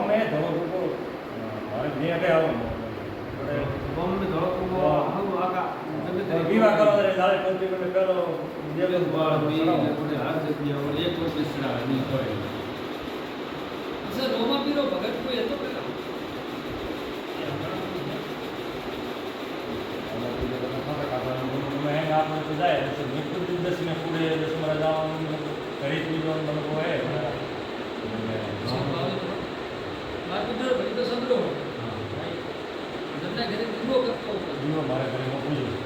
में धोलो को मारे नहीं आगे आओ बम में धोलो को हम आका विवाह करो रे लाले कंट्री में करो ये बार भी ने हाथ से दिया और एक को पिछड़ा नहीं करे सर रोमा पीरो भगत को ये तो पेला मैं आप लोग जाए जैसे मृत्यु दिन 10 में पूरे 10 में जाओ गरीब भी जो मतलब वो है मार पुत्र भाई तो समझो हां भाई धंधा करे वो करता हो जीव हमारे घर में पूछ